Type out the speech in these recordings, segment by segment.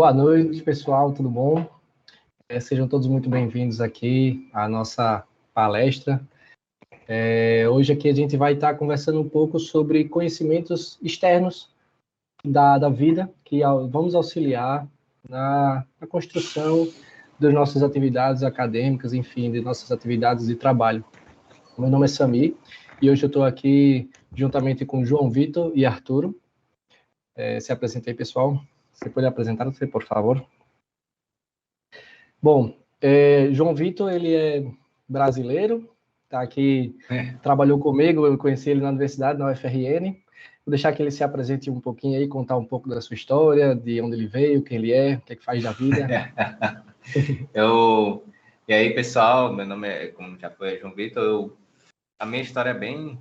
Boa noite, pessoal, tudo bom? Sejam todos muito bem-vindos aqui à nossa palestra. Hoje aqui a gente vai estar conversando um pouco sobre conhecimentos externos da vida, que vamos auxiliar na construção das nossas atividades acadêmicas, enfim, de nossas atividades de trabalho. Meu nome é Samir, e hoje eu estou aqui juntamente com João Vitor e Arturo. Se apresentei, pessoal. Você pode apresentar-se, por favor? Bom, João Vitor, ele é brasileiro, está aqui, trabalhou comigo, eu conheci ele na universidade, na UFRN. Vou deixar que ele se apresente um pouquinho aí, contar um pouco da sua história, de onde ele veio, quem ele é, o que é que faz da vida. E aí, pessoal, meu nome é, como já foi, João Vitor. A minha história é bem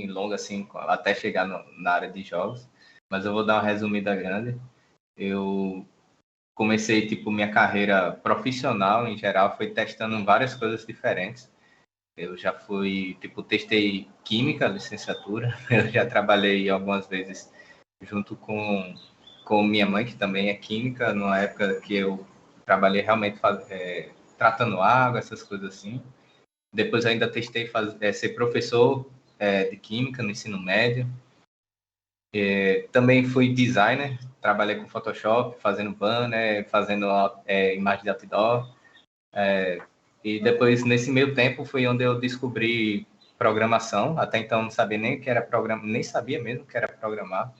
longa, assim, até chegar na área de jogos, mas eu vou dar uma resumida grande. Eu comecei, minha carreira profissional, em geral, foi testando várias coisas diferentes. Eu já testei química, licenciatura. Eu já trabalhei algumas vezes junto com minha mãe, que também é química, numa época que eu trabalhei realmente tratando água, essas coisas assim. Depois ainda testei ser professor de química no ensino médio. Também fui designer, trabalhei com Photoshop, fazendo banner, fazendo imagem de outdoor. E depois, nesse meio tempo, foi onde eu descobri programação. Até então, não sabia nem o que era programar, nem sabia mesmo o que era programar.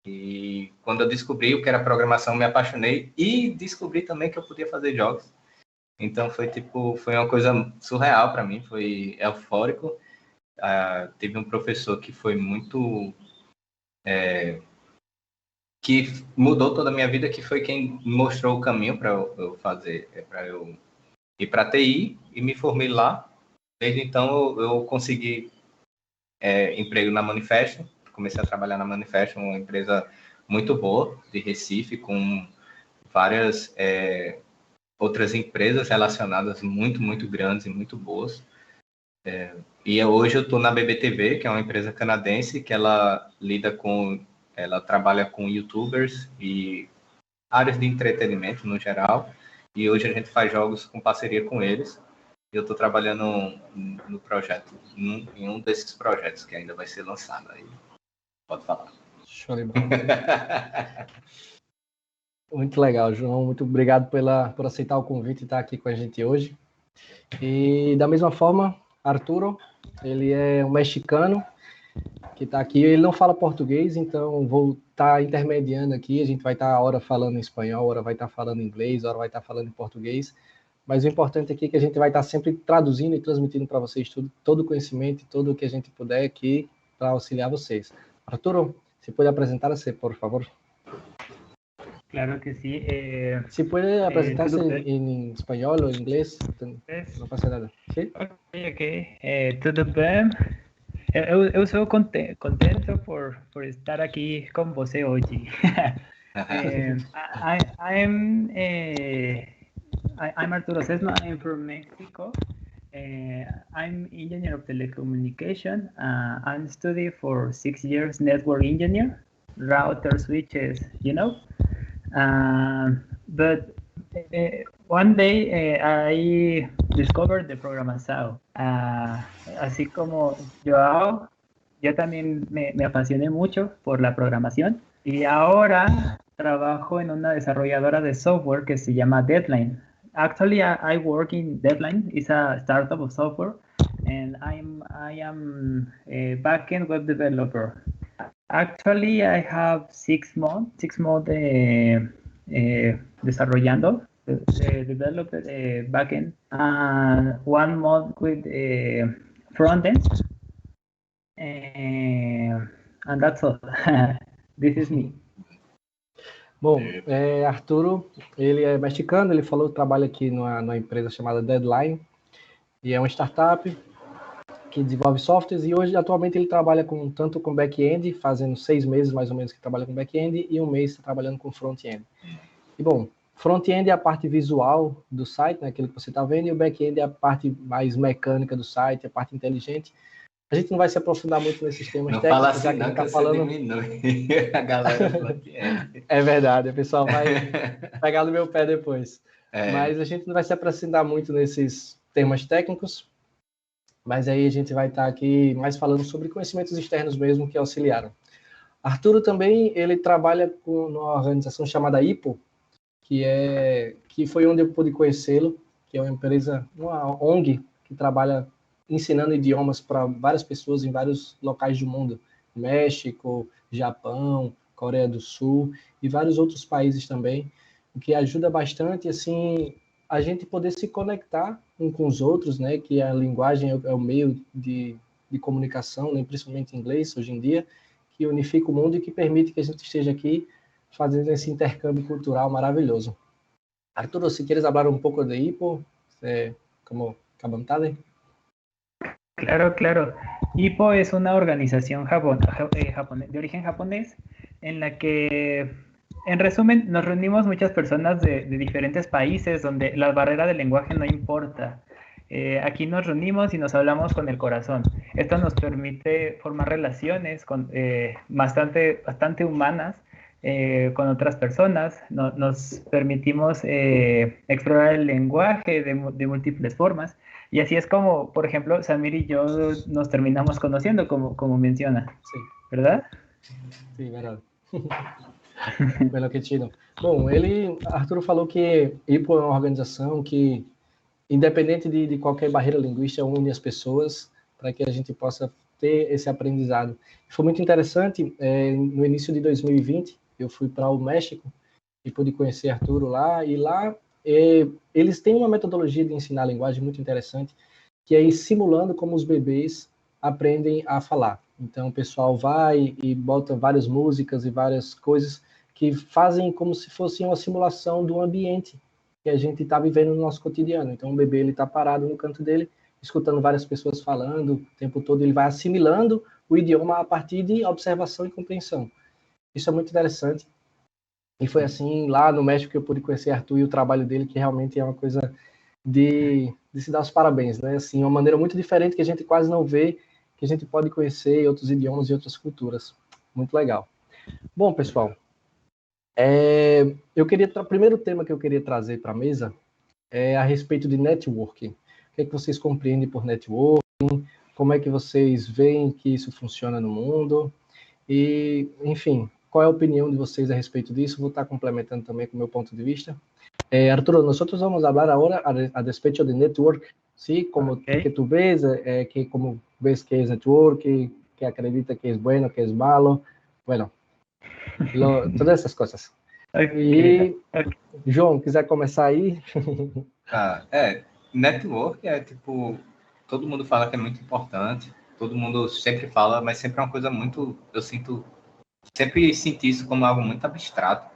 E quando eu descobri o que era programação, me apaixonei e descobri também que eu podia fazer jogos. Então, foi uma coisa surreal para mim, foi eufórico. Teve um professor que foi muito... que mudou toda a minha vida, que foi quem mostrou o caminho para eu fazer, para eu ir para a TI, e me formei lá. Desde então, eu consegui emprego na Manifesto, comecei a trabalhar na Manifesto, uma empresa muito boa, de Recife, com várias outras empresas relacionadas muito, muito grandes e muito boas. E hoje eu estou na BBTV, que é uma empresa canadense, que ela trabalha com YouTubers e áreas de entretenimento no geral. E hoje a gente faz jogos com parceria com eles. E eu estou trabalhando no projeto, em um desses projetos que ainda vai ser lançado. Aí pode falar. Show de bola. Muito legal, João. Muito obrigado por aceitar o convite e estar aqui com a gente hoje. E da mesma forma, Arturo, ele é um mexicano que está aqui. Ele não fala português, então vou estar intermediando aqui. A gente vai estar hora falando em espanhol, hora vai estar falando em inglês, hora vai estar falando em português. Mas o importante aqui é que a gente vai estar sempre traduzindo e transmitindo para vocês todo o conhecimento, tudo o que a gente puder aqui para auxiliar vocês. Arturo, se pode apresentar-se, por favor? Claro que sí. Si puede presentarse en español o en inglés, no pasa nada. ¿Sí? Ok. Tudo bem? Eu sou contento por estar aqui com você hoje. I'm Arturo Sesma. I'm from Mexico. I'm engineer of telecommunication. I'm studying for 6 years network engineer, router switches, But one day I discovered the programação. Así como yo también me apasioné mucho por la programación y ahora trabajo en una desarrolladora de software que se llama Deadline. Actually, I work in Deadline. It's a startup of software, and I am a backend web developer. Actually, I have 6 months desarrollando, developed backend, and 1 month with frontend, and that's all. This is me. Bom, Arturo, ele é mexicano, ele falou que trabalha aqui numa empresa chamada Deadline, e é uma startup que desenvolve softwares, e hoje, atualmente, ele trabalha tanto com back-end, fazendo 6 meses, mais ou menos, que trabalha com back-end, e 1 mês trabalhando com front-end. E, bom, front-end é a parte visual do site, né, aquilo que você está vendo, e o back-end é a parte mais mecânica do site, a parte inteligente. A gente não vai se aprofundar muito nesses temas Não técnicos, fala assim, já que a não, gente que está você falando... diminui a galera do ambiente. É verdade, o pessoal vai pegar no meu pé depois. É, Mas a gente não vai se aprofundar muito nesses temas técnicos, mas aí a gente vai estar aqui mais falando sobre conhecimentos externos mesmo que auxiliaram. Arturo também, ele trabalha com uma organização chamada IPO, que foi onde eu pude conhecê-lo, que é uma empresa, uma ONG, que trabalha ensinando idiomas para várias pessoas em vários locais do mundo. México, Japão, Coreia do Sul e vários outros países também, o que ajuda bastante, assim, a gente poder se conectar um com os outros, né, que a linguagem é o meio de comunicação, né, principalmente em inglês, hoje em dia, que unifica o mundo e que permite que a gente esteja aqui fazendo esse intercâmbio cultural maravilhoso. Arturo, si quieres hablar un poco de IPO, como Kabantade. Claro, claro. IPO es una organización de origen japonés en la que, en resumen, nos reunimos muchas personas de diferentes países donde la barrera del lenguaje no importa. Aquí nos reunimos y nos hablamos con el corazón. Esto nos permite formar relaciones bastante humanas con otras personas. Nos permitimos explorar el lenguaje de múltiples formas. Y así es como, por ejemplo, Samir y yo nos terminamos conociendo, como menciona. Sí. ¿Verdad? Sí, verdade. Bueno, que chido. Bom, Arturo falou que IPO é uma organização que, independente de qualquer barreira linguística, une as pessoas para que a gente possa ter esse aprendizado. Foi muito interessante, no início de 2020, eu fui para o México e pude conhecer Arturo lá, e lá eles têm uma metodologia de ensinar a linguagem muito interessante, que é ir simulando como os bebês aprendem a falar. Então, o pessoal vai e bota várias músicas e várias coisas que fazem como se fosse uma simulação do ambiente que a gente está vivendo no nosso cotidiano. Então, o bebê está parado no canto dele, escutando várias pessoas falando o tempo todo, ele vai assimilando o idioma a partir de observação e compreensão. Isso é muito interessante. E foi assim, lá no México, que eu pude conhecer Arthur e o trabalho dele, que realmente é uma coisa de se dar os parabéns, né? Assim, uma maneira muito diferente que a gente quase não vê, que a gente pode conhecer outros idiomas e outras culturas. Muito legal. Bom, pessoal, o primeiro tema que eu queria trazer para a mesa é a respeito de networking. O que é que vocês compreendem por networking? Como é que vocês veem que isso funciona no mundo? E, enfim, qual é a opinião de vocês a respeito disso? Vou estar complementando também com o meu ponto de vista. Arturo, nosotros vamos a hablar ahora a despecho de network, ¿sí? Como que tú ves, que como ves que es network, que acredita que es bueno, que es malo, bueno, todas essas coisas. E, João, quiser começar aí? Network é tipo, todo mundo fala que é muito importante, todo mundo sempre fala, mas sempre é uma coisa muito, sempre senti isso como algo muito abstrato.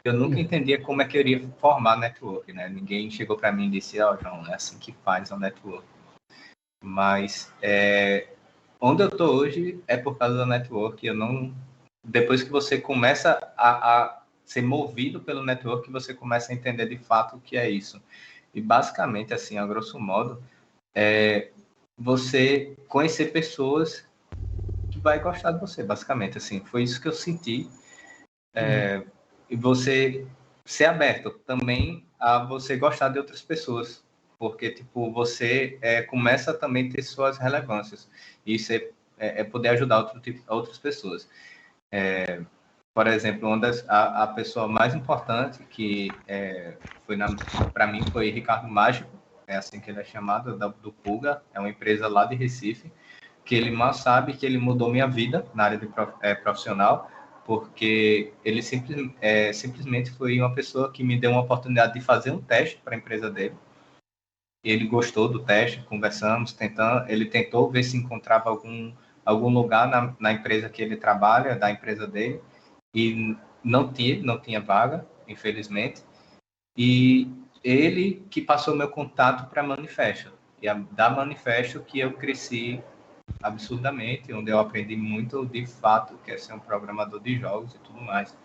Eu nunca entendia como é que eu iria formar network, né? Ninguém chegou para mim e disse, João, é assim que faz um network. Mas onde eu estou hoje é por causa do network. Depois que você começa a ser movido pelo network, você começa a entender de fato o que é isso. E basicamente, assim, a grosso modo, você conhecer pessoas que vai gostar de você, basicamente, assim. Foi isso que eu senti. E você ser aberto também a você gostar de outras pessoas, porque, tipo, você começa também a ter suas relevâncias, e isso é poder ajudar outras pessoas. Por exemplo, a pessoa mais importante que foi para mim foi Ricardo Mágico, é assim que ele é chamado, do Pulga, é uma empresa lá de Recife, que ele mal sabe que ele mudou minha vida na área de profissional, porque ele simplesmente foi uma pessoa que me deu uma oportunidade de fazer um teste para a empresa dele. Ele gostou do teste, conversamos, ele tentou ver se encontrava algum lugar na empresa que ele trabalha, da empresa dele, e não tinha vaga, infelizmente. E ele que passou meu contato para a Manifesto. E da Manifesto que eu cresci absurdamente, onde eu aprendi muito de fato, que é ser um programador de jogos e tudo mais.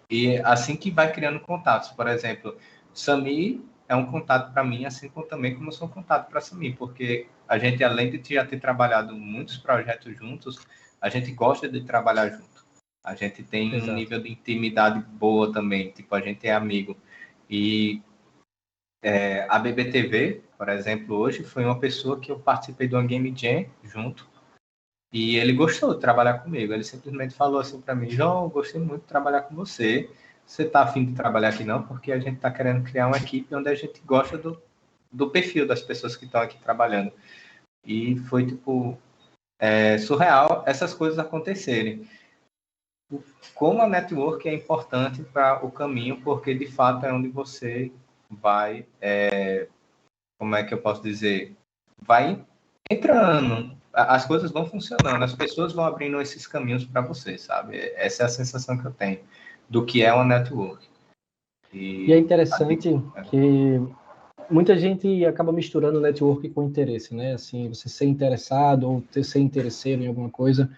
E assim que vai criando contatos, por exemplo, Samir é um contato para mim, assim como também como eu sou um contato para Samir, porque a gente, além de já ter trabalhado muitos projetos juntos, a gente gosta de trabalhar junto. A gente tem um nível de intimidade boa também, tipo, a gente é amigo. E a BBTV, por exemplo, hoje foi uma pessoa que eu participei de uma Game Jam junto, e ele gostou de trabalhar comigo. Ele simplesmente falou assim para mim: João, gostei muito de trabalhar com você. Você está afim de trabalhar aqui não? Porque a gente está querendo criar uma equipe onde a gente gosta do perfil das pessoas que estão aqui trabalhando. E foi, tipo, surreal essas coisas acontecerem. Como a network é importante para o caminho, porque, de fato, é onde você vai, como é que eu posso dizer? Vai entrando, as coisas vão funcionando, as pessoas vão abrindo esses caminhos para você, sabe? Essa é a sensação que eu tenho do que é uma network. E é interessante que muita gente acaba misturando network com interesse, né? Assim, você ser interessado ou ser interesseiro em alguma coisa.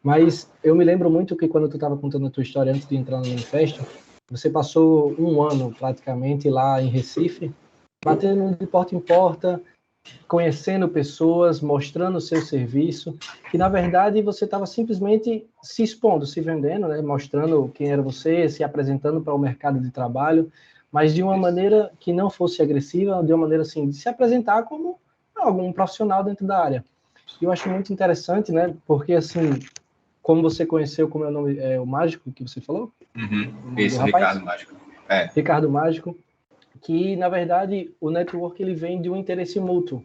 Mas eu me lembro muito que quando tu estava contando a tua história antes de entrar no manifesto, você passou um ano praticamente lá em Recife, batendo de porta em porta, conhecendo pessoas, mostrando o seu serviço, que na verdade você estava simplesmente se expondo, se vendendo, né? Mostrando quem era você, se apresentando para o mercado de trabalho, mas de uma maneira que não fosse agressiva, de uma maneira assim, de se apresentar como algum profissional dentro da área. E eu acho muito interessante, né? Porque assim, como você conheceu, como é o nome, o Mágico que você falou? Isso, Ricardo Mágico. Ricardo Mágico, que na verdade o network ele vem de um interesse mútuo,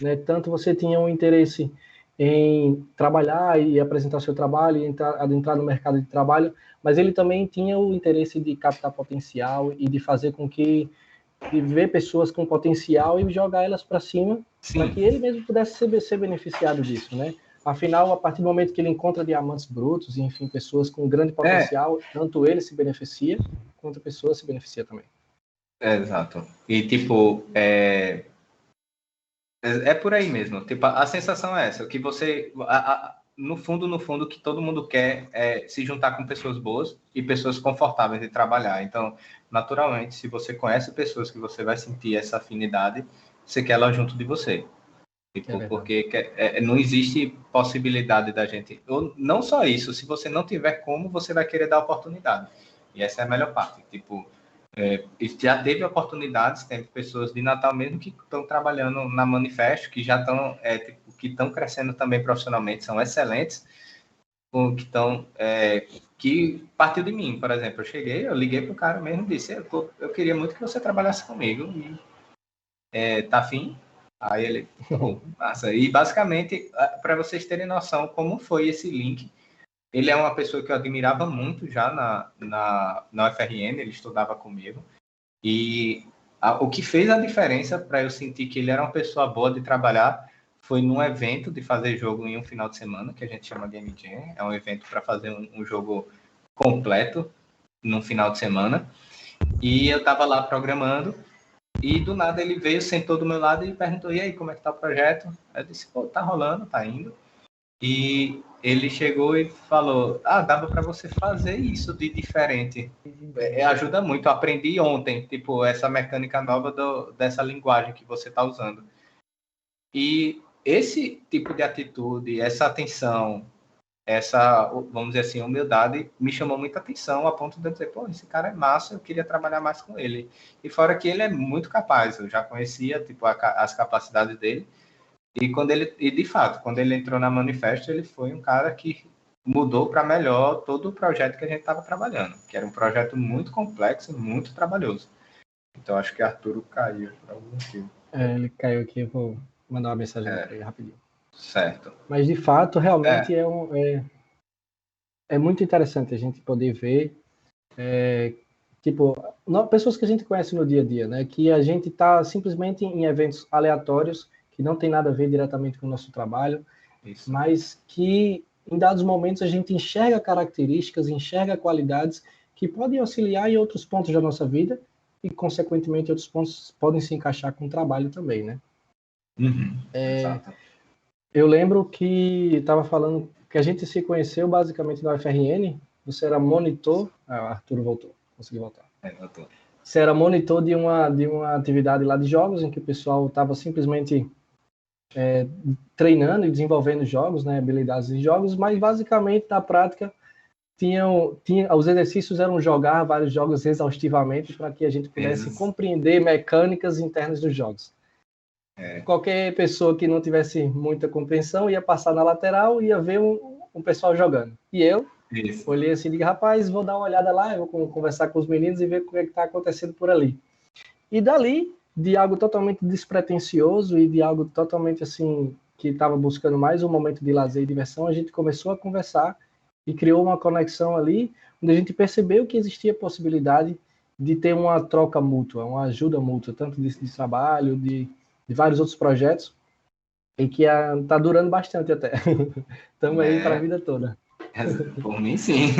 né? Tanto você tinha um interesse em trabalhar e apresentar seu trabalho e adentrar no mercado de trabalho, mas ele também tinha o interesse de captar potencial e de fazer com que de ver pessoas com potencial e jogar elas para cima, para que ele mesmo pudesse ser beneficiado disso, né? Afinal, a partir do momento que ele encontra diamantes brutos, e, enfim, pessoas com grande potencial, tanto ele se beneficia, quanto a pessoa se beneficia também. Exato. E, tipo, é por aí mesmo. Tipo, a sensação é essa, que você, no fundo, o que todo mundo quer é se juntar com pessoas boas e pessoas confortáveis de trabalhar. Então, naturalmente, se você conhece pessoas que você vai sentir essa afinidade, você quer elas junto de você. Tipo, porque não existe possibilidade da gente... Não só isso, se você não tiver como, você vai querer dar oportunidade. E essa é a melhor parte. Tipo, já teve oportunidades, tem pessoas de Natal mesmo que estão trabalhando na Manifesto, que já estão que estão crescendo também profissionalmente, são excelentes, que partiu de mim, por exemplo. Eu liguei para o cara mesmo e disse: eu queria muito que você trabalhasse comigo, e tá afim? Aí ele, massa. E basicamente, para vocês terem noção como foi esse link, ele é uma pessoa que eu admirava muito já na UFRN, ele estudava comigo. E o que fez a diferença para eu sentir que ele era uma pessoa boa de trabalhar foi num evento de fazer jogo em um final de semana, que a gente chama Game Jam. É um evento para fazer um jogo completo num final de semana. E eu estava lá programando, e do nada ele veio, sentou do meu lado e perguntou: e aí, como é que tá o projeto? Eu disse: pô, tá rolando, tá indo. E ele chegou e falou: dava para você fazer isso de diferente. Ajuda muito. Eu aprendi ontem, tipo, essa mecânica nova dessa linguagem que você está usando. E esse tipo de atitude, essa atenção, essa, vamos dizer assim, humildade, me chamou muita atenção, a ponto de eu dizer: pô, esse cara é massa, eu queria trabalhar mais com ele. E fora que ele é muito capaz, eu já conhecia, tipo, as capacidades dele. E de fato, quando ele entrou na Manifesto, ele foi um cara que mudou para melhor todo o projeto que a gente estava trabalhando, que era um projeto muito complexo, muito trabalhoso. Então, acho que Arturo caiu por algum motivo. Ele caiu aqui, eu vou mandar uma mensagem para ele rapidinho. Certo. Mas, de fato, realmente é muito interessante a gente poder ver, tipo, pessoas que a gente conhece no dia a dia, né? Que a gente está simplesmente em eventos aleatórios, que não tem nada a ver diretamente com o nosso trabalho, mas que em dados momentos a gente enxerga características, enxerga qualidades que podem auxiliar em outros pontos da nossa vida e, consequentemente, outros pontos podem se encaixar com o trabalho também, né? Exato. Eu lembro que estava falando que a gente se conheceu basicamente na UFRN, você era monitor... Arthur voltou, consegui voltar. Voltou. você era monitor de uma atividade lá de jogos, em que o pessoal estava simplesmente treinando e desenvolvendo jogos, né, habilidades de jogos, mas basicamente, na prática, os exercícios eram jogar vários jogos exaustivamente para que a gente pudesse compreender mecânicas internas dos jogos. Qualquer pessoa que não tivesse muita compreensão ia passar na lateral e ia ver um pessoal jogando. E eu olhei assim e disse, rapaz, vou dar uma olhada lá, eu vou conversar com os meninos e ver o que está acontecendo por ali. E dali, de algo totalmente despretensioso e de algo totalmente assim, que estava buscando mais um momento de lazer e diversão, a gente começou a conversar e criou uma conexão ali, onde a gente percebeu que existia a possibilidade de ter uma troca mútua, uma ajuda mútua, tanto de trabalho, de vários outros projetos, e que está durando bastante até. Estamos aí para a vida toda. Por mim, sim.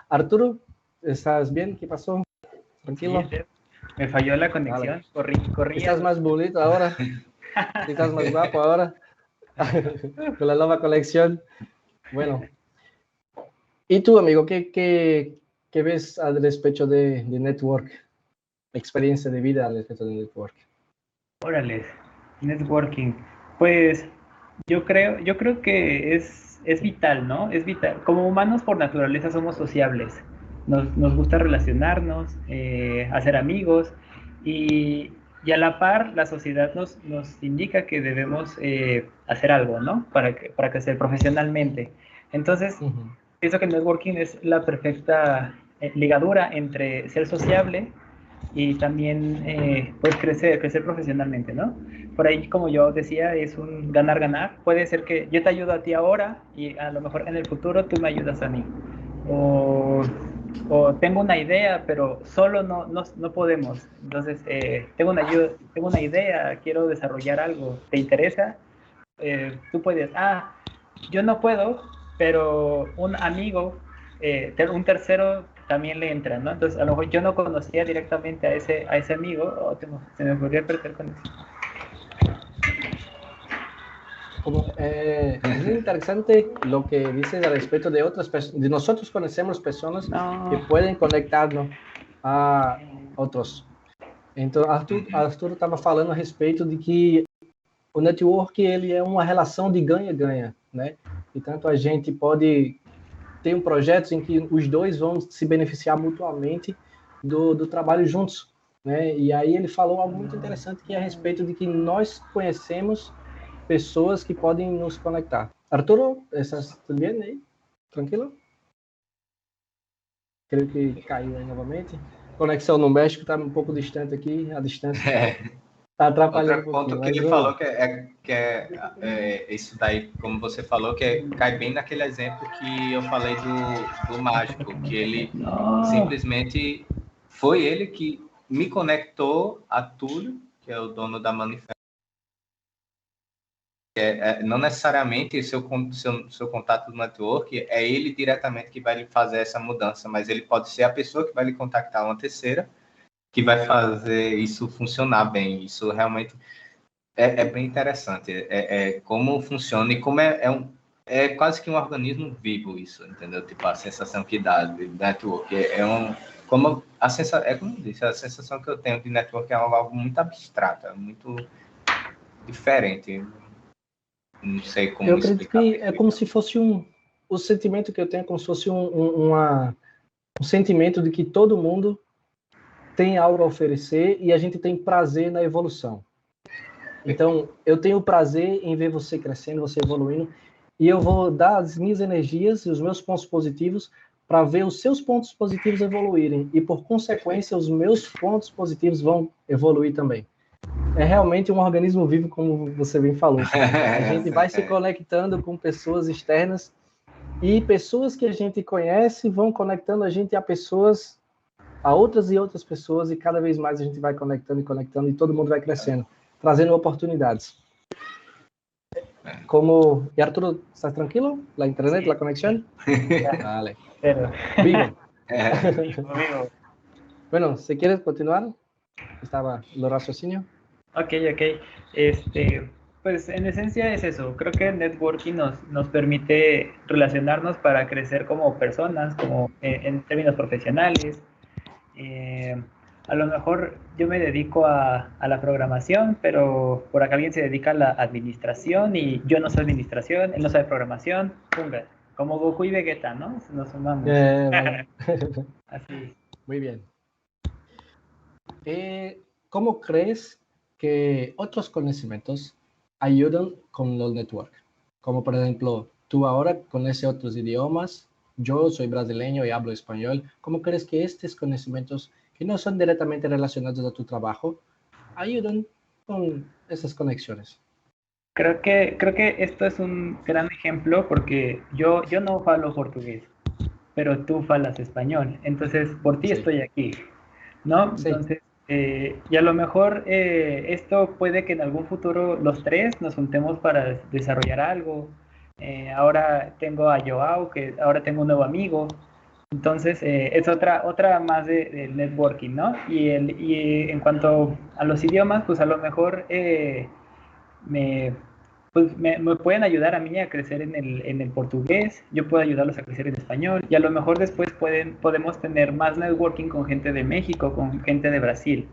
Arturo, ¿estás bien? ¿Qué pasó? ¿Tranquilo? Sí, me falló la conexión. Corrí. ¿Estás más bonito ahora? ¿Estás más guapo ahora? Con la nueva conexión. Bueno. ¿Y tú, amigo, qué ves al respecto de Network? Experiencia de vida al respecto de Network. Órale, networking. Pues yo creo que es vital, ¿no? Es vital. Como humanos por naturaleza somos sociables. Nos gusta relacionarnos, hacer amigos y a la par la sociedad nos indica que debemos hacer algo, ¿no? Para crecer profesionalmente. Entonces, pienso que el networking es la perfecta ligadura entre ser sociable y también pues crecer profesionalmente, ¿no? Por ahí, como yo decía, es un ganar-ganar. Puede ser que yo te ayudo a ti ahora y a lo mejor en el futuro tú me ayudas a mí. O tengo una idea, pero solo no podemos. Entonces, tengo una idea, quiero desarrollar algo. ¿Te interesa? Tú puedes, yo no puedo, pero un amigo, un tercero también le entra, ¿no? Entonces, a lo mejor yo no conocía directamente a ese amigo, se me podría perder con eso. Es muy interesante lo que dices al respecto de otras personas. Nosotros conocemos personas que pueden conectarnos a outros. Então, Arthur estava falando a respeito de que o network ele é uma relação de ganha-ganha, né? E tanto a gente pode ter projetos em que os dois vão se beneficiar mutuamente do trabalho juntos, né? E aí ele falou algo muito interessante que é a respeito de que nós conhecemos pessoas que podem nos conectar. Arturo, ¿estás bien aí? Tranquilo? Creio que caiu aí novamente. Conexão no México está um pouco distante aqui, a distância está atrapalhando. Outro ponto que ele falou que é isso daí, como você falou, cai bem naquele exemplo que eu falei do mágico, que ele simplesmente foi ele que me conectou a Túlio, que é o dono da Manifesto. Não necessariamente seu contato do network é ele diretamente que vai lhe fazer essa mudança, mas ele pode ser a pessoa que vai lhe contactar uma terceira que vai fazer isso funcionar bem. Isso realmente é bem interessante. Como funciona e como é quase que um organismo vivo isso, entendeu? Tipo, a sensação que dá de network como eu disse, a sensação que eu tenho de network é algo muito abstrato, muito diferente. Não sei como eu acredito que é como se fosse o sentimento que eu tenho é como se fosse um sentimento de que todo mundo tem algo a oferecer e a gente tem prazer na evolução. Então, eu tenho prazer em ver você crescendo, você evoluindo, e eu vou dar as minhas energias e os meus pontos positivos para ver os seus pontos positivos evoluírem, e por consequência, os meus pontos positivos vão evoluir também. É realmente um organismo vivo, como você bem falou. A gente vai se conectando com pessoas externas e pessoas que a gente conhece vão conectando a gente a outras e outras pessoas, e cada vez mais a gente vai conectando e todo mundo vai crescendo, trazendo oportunidades. E Arturo, ¿estás tranquilo? ¿La internet, la conexión? Vale. Vivo. Amigo. Bueno, si quieres continuar, estaba lo raciocinio. Ok. Pues en esencia es eso. Creo que el networking nos permite relacionarnos para crecer como personas, como en términos profesionales. A lo mejor yo me dedico a la programación, pero por acá alguien se dedica a la administración y yo no sé administración, él no sabe programación, punga, como Goku y Vegeta, ¿no? Nos sumamos. Vale. Así. Muy bien. ¿Cómo crees que otros conocimientos ayudan con los network? Como por ejemplo, tú ahora conoces otros idiomas, yo soy brasileño y hablo español. ¿Cómo crees que estos conocimientos que no son directamente relacionados a tu trabajo ayudan con esas conexiones? Creo que esto es un gran ejemplo porque yo no falo portugués, pero tú falas español, entonces por ti Sí, estoy aquí, ¿no? sí, Entonces, y a lo mejor esto puede que en algún futuro los tres nos juntemos para desarrollar algo. Ahora tengo a Joao, que ahora tengo un nuevo amigo. Entonces, es otra más del networking, ¿no? Y en cuanto a los idiomas, pues a lo mejor me, me pueden ayudar a mí a crecer en el portugués, yo puedo ayudarlos a crecer en español, y a lo mejor después podemos tener más networking con gente de México, con gente de Brasil.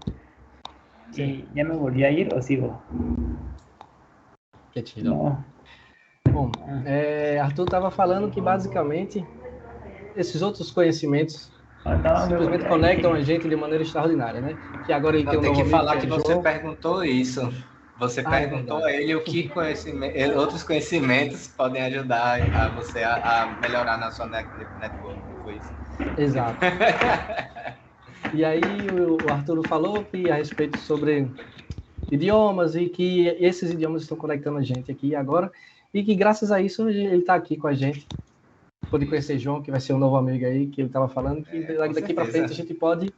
sí. ¿Y ya me volví a ir o sigo? Que chido. No. Bom, Arthur estava falando que basicamente esses outros conhecimentos Ah, no, me volví simplesmente a conectam a ir. gente de maneira extraordinária, né? Que agora ele tem um Tem novo que amigo, falar que que é você João. perguntou isso. Você Ah, é perguntou verdade. a ele o que outros conhecimentos podem ajudar a você a melhorar na sua network. Foi isso? Exato. E aí o Arthur falou que a respeito sobre idiomas e que esses idiomas estão conectando a gente aqui agora e que graças a isso ele está aqui com a gente. Pude conhecer João, que vai ser um novo amigo aí, que ele estava falando que daqui para frente a gente pode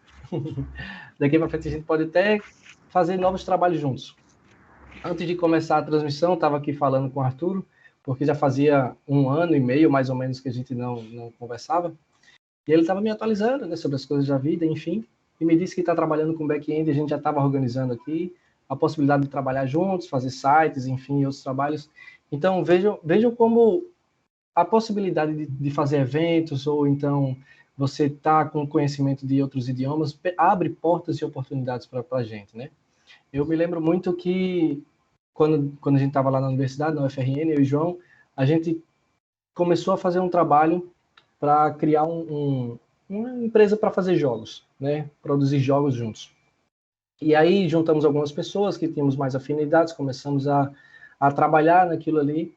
daqui para frente a gente pode até fazer novos trabalhos juntos. Antes de começar a transmissão, estava aqui falando com o Arthur, porque já fazia 1 ano e meio, mais ou menos, que a gente não conversava. E ele estava me atualizando, né, sobre as coisas da vida, enfim, e me disse que está trabalhando com back-end, a gente já estava organizando aqui a possibilidade de trabalhar juntos, fazer sites, enfim, outros trabalhos. Então, vejam como a possibilidade de fazer eventos, ou então você tá com conhecimento de outros idiomas, abre portas e oportunidades para a gente, né? Eu me lembro muito que quando a gente estava lá na universidade, na UFRN, eu e o João, a gente começou a fazer um trabalho para criar uma empresa para fazer jogos, né? Produzir jogos juntos. E aí juntamos algumas pessoas que tínhamos mais afinidades, começamos a trabalhar naquilo ali,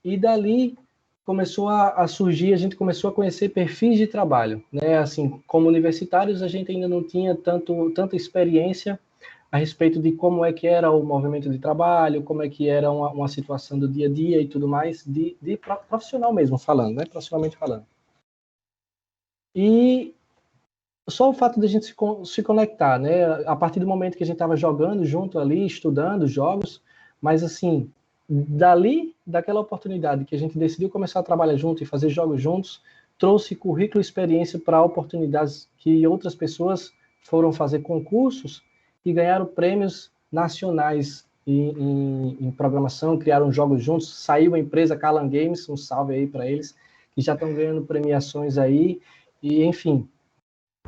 e dali começou a surgir, a gente começou a conhecer perfis de trabalho, né? Assim, como universitários, a gente ainda não tinha tanta experiência a respeito de como é que era o movimento de trabalho, como é que era uma situação do dia a dia e tudo mais, de profissional mesmo falando, né? Profissionalmente falando. E só o fato de a gente se conectar, né? A partir do momento que a gente estava jogando junto ali, estudando jogos, mas assim, daquela oportunidade que a gente decidiu começar a trabalhar junto e fazer jogos juntos, trouxe currículo e experiência para oportunidades que outras pessoas foram fazer concursos e ganharam prêmios nacionais em programação, criaram jogos juntos, saiu a empresa Calan Games, um salve aí para eles, que já estão ganhando premiações aí, e enfim,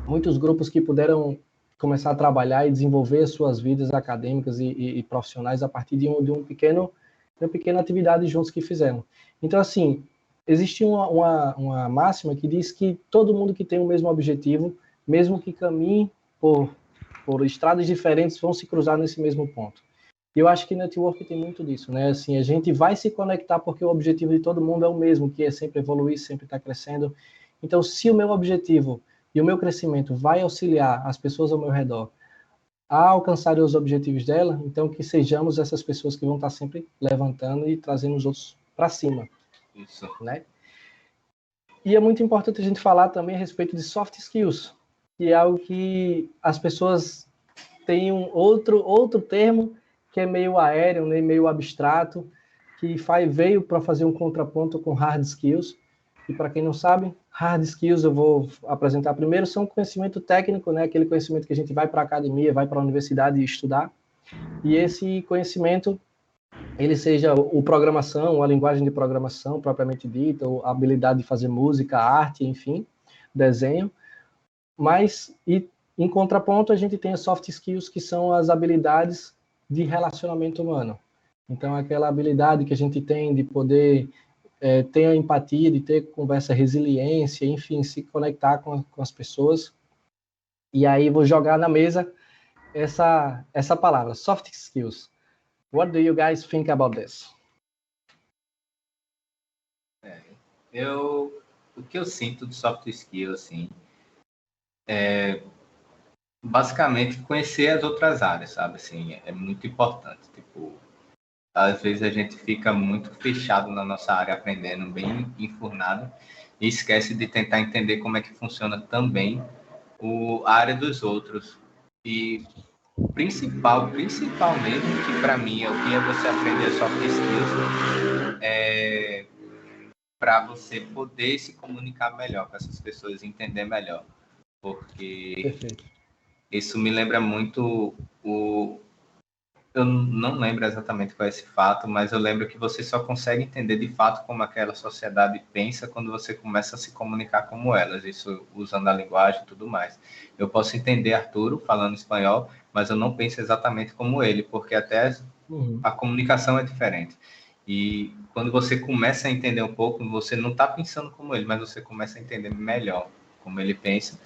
muitos grupos que puderam começar a trabalhar e desenvolver suas vidas acadêmicas e profissionais a partir de uma pequena atividade juntos que fizeram. Então, assim, existe uma máxima que diz que todo mundo que tem o mesmo objetivo, mesmo que caminhe por estradas diferentes, vão se cruzar nesse mesmo ponto. E eu acho que network tem muito disso, né? Assim, a gente vai se conectar porque o objetivo de todo mundo é o mesmo, que é sempre evoluir, sempre estar crescendo. Então, se o meu objetivo e o meu crescimento vai auxiliar as pessoas ao meu redor a alcançarem os objetivos dela, então que sejamos essas pessoas que vão estar sempre levantando e trazendo os outros para cima. Isso. Né? E é muito importante a gente falar também a respeito de soft skills, que é algo que as pessoas têm um outro termo que é meio aéreo, né, meio abstrato, que veio para fazer um contraponto com hard skills. E para quem não sabe, hard skills eu vou apresentar primeiro, são conhecimento técnico, né, aquele conhecimento que a gente vai para a academia, vai para a universidade estudar, e esse conhecimento, ele seja o programação, a linguagem de programação propriamente dita, ou a habilidade de fazer música, arte, enfim, desenho, mas e Em contraponto, a gente tem as soft skills, que são as habilidades de relacionamento humano. Então, aquela habilidade que a gente tem de poder ter a empatia, de ter conversa, resiliência, enfim, se conectar com as pessoas. E aí vou jogar na mesa essa palavra, soft skills. What do you guys think about this? O que eu sinto de soft skill, assim, é basicamente conhecer as outras áreas, sabe? Assim, é muito importante. Tipo, às vezes a gente fica muito fechado na nossa área, aprendendo, bem enfurnado, e esquece de tentar entender como é que funciona também a área dos outros. E principal mesmo, que para mim é o que é você aprender soft skills, para você poder se comunicar melhor com essas pessoas, entender melhor. Porque Perfeito. Isso me lembra muito eu não lembro exatamente qual é esse fato, mas eu lembro que você só consegue entender de fato como aquela sociedade pensa quando você começa a se comunicar como elas, isso usando a linguagem e tudo mais. Eu posso entender Arturo falando espanhol, mas eu não penso exatamente como ele, porque até a comunicação é diferente. E quando você começa a entender um pouco, você não está pensando como ele, mas você começa a entender melhor como ele pensa.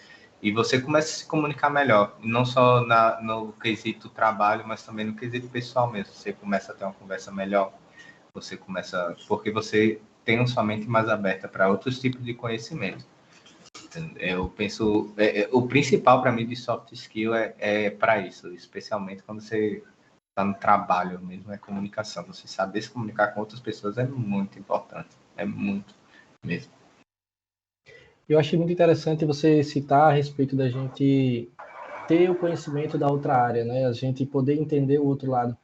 E você começa a se comunicar melhor, e não só no quesito trabalho, mas também no quesito pessoal mesmo. Você começa a ter uma conversa melhor, porque você tem sua mente mais aberta para outros tipos de conhecimento. Eu penso, o principal para mim de soft skill é para isso, especialmente quando você está no trabalho mesmo, é comunicação. Você saber se comunicar com outras pessoas é muito importante, é muito mesmo. Eu achei muito interessante você citar a respeito da gente ter o conhecimento da outra área, né? A gente poder entender o outro lado.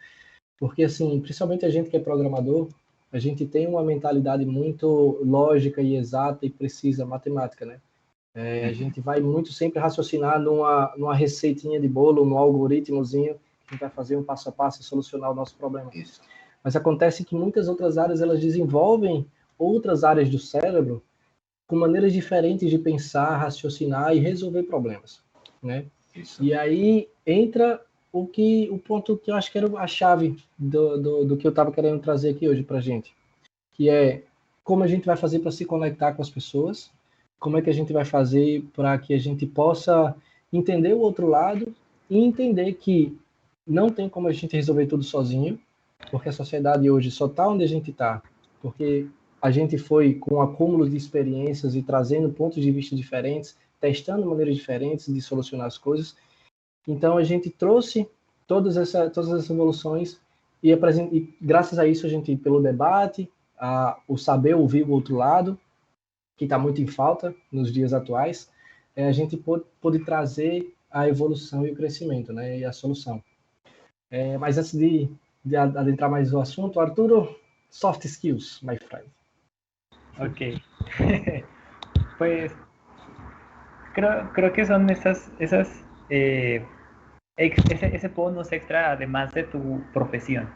Porque, assim, principalmente a gente que é programador, a gente tem uma mentalidade muito lógica e exata e precisa, matemática, né? A gente vai muito sempre raciocinar numa receitinha de bolo, num algoritmozinho, que vai fazer um passo a passo e solucionar o nosso problema. Isso. Mas acontece que muitas outras áreas, elas desenvolvem outras áreas do cérebro com maneiras diferentes de pensar, raciocinar e resolver problemas, né? Isso. E aí entra o ponto que eu acho que era a chave do que eu estava querendo trazer aqui hoje para a gente, que é como a gente vai fazer para se conectar com as pessoas, como é que a gente vai fazer para que a gente possa entender o outro lado e entender que não tem como a gente resolver tudo sozinho, porque a sociedade hoje só está onde a gente está, porque a gente foi com acúmulos de experiências e trazendo pontos de vista diferentes, testando maneiras diferentes de solucionar as coisas. Então a gente trouxe todas essas evoluções e graças a isso a gente, pelo debate, o saber ouvir o outro lado, que está muito em falta nos dias atuais, a gente pôde trazer a evolução e o crescimento, né, e a solução. Mas antes de adentrar mais no assunto, Arturo, soft skills, my friend. Ok. Pues creo que son ese bonus extra además de tu profesión,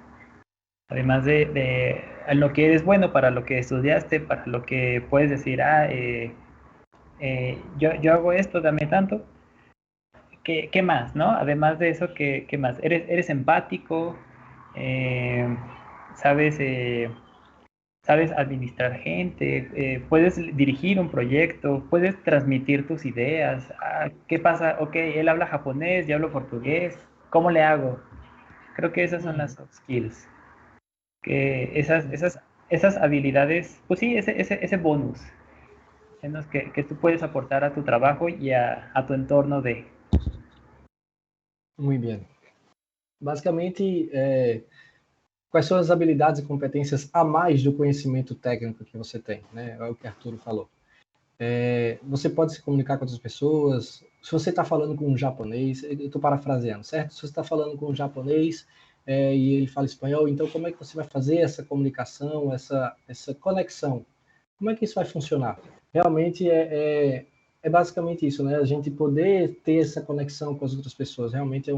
además de lo que eres bueno, para lo que estudiaste, para lo que puedes decir, yo hago esto, dame tanto. ¿Qué más, no? Además de eso, ¿qué más? ¿Eres empático? ¿Sabes sabes administrar gente, puedes dirigir un proyecto, puedes transmitir tus ideas? ¿Qué pasa? Ok, él habla japonés, yo hablo portugués, ¿cómo le hago? Creo que esas son las soft skills, que esas habilidades, pues sí, ese bonus en los que tú puedes aportar a tu trabajo y a tu entorno de... Muito bem. Basicamente, quais são as habilidades e competências a mais do conhecimento técnico que você tem, né? É o que Arturo falou. Você pode se comunicar com outras pessoas. Se você está falando com um japonês, eu estou parafraseando, certo? Se você está falando com um japonês e ele fala espanhol, então como é que você vai fazer essa comunicação, essa conexão? Como é que isso vai funcionar? Realmente é basicamente isso, né? A gente poder ter essa conexão com as outras pessoas. Realmente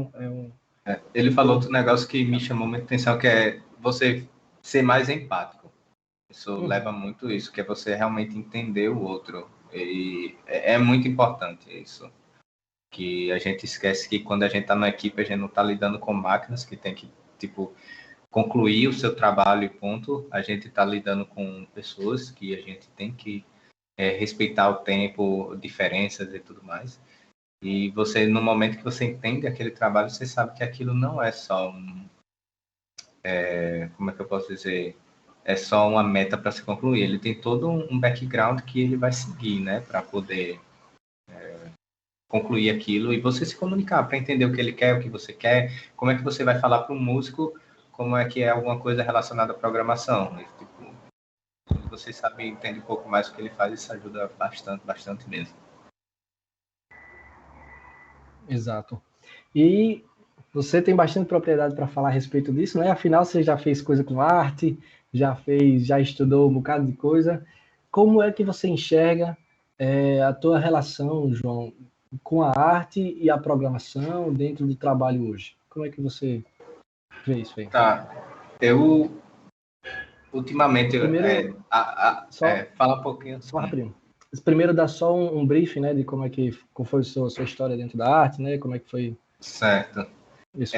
Ele falou outro negócio que me chamou muita atenção, que é você ser mais empático. Isso leva muito isso, que é você realmente entender o outro. E é muito importante isso. que a gente esquece que quando a gente está na equipe, a gente não está lidando com máquinas que tem que, tipo, concluir o seu trabalho e ponto. A gente está lidando com pessoas que a gente tem que respeitar o tempo, diferenças e tudo mais. E você, no momento que você entende aquele trabalho, você sabe que aquilo não é só como é que eu posso dizer? É só uma meta para se concluir. Ele tem todo um background que ele vai seguir, né? Para poder concluir aquilo e você se comunicar para entender o que ele quer, o que você quer, como é que você vai falar para o músico, como é que é alguma coisa relacionada à programação. E, tipo, quando você sabe, entende um pouco mais o que ele faz, isso ajuda bastante, bastante mesmo. Exato. E você tem bastante propriedade para falar a respeito disso, né? Afinal, você já fez coisa com arte, já estudou um bocado de coisa. Como é que você enxerga a tua relação, João, com a arte e a programação dentro do trabalho hoje? Como é que você vê isso aí? Tá. Eu, ultimamente, Primeiro, fala um pouquinho. Só rapidinho. Primeiro dá só um brief, né, de como foi a sua história dentro da arte, né? Como é que foi Certo. isso?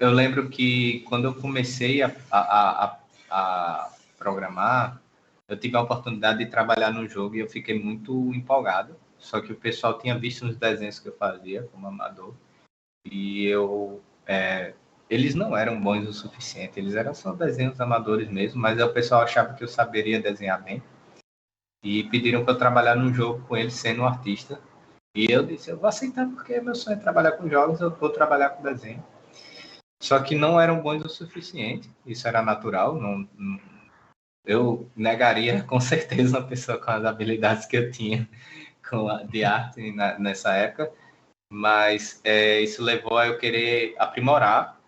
Eu lembro que quando eu comecei a programar, eu tive a oportunidade de trabalhar no jogo e eu fiquei muito empolgado. Só que o pessoal tinha visto os desenhos que eu fazia como amador e eles não eram bons o suficiente. Eles eram só desenhos amadores mesmo, mas o pessoal achava que eu saberia desenhar bem e pediram para eu trabalhar no jogo com eles sendo um artista. E eu disse, eu vou aceitar porque meu sonho é trabalhar com jogos, eu vou trabalhar com desenho. Só que não eram bons o suficiente, isso era natural, eu negaria com certeza uma pessoa com as habilidades que eu tinha de arte nessa época, mas isso levou a eu querer aprimorar,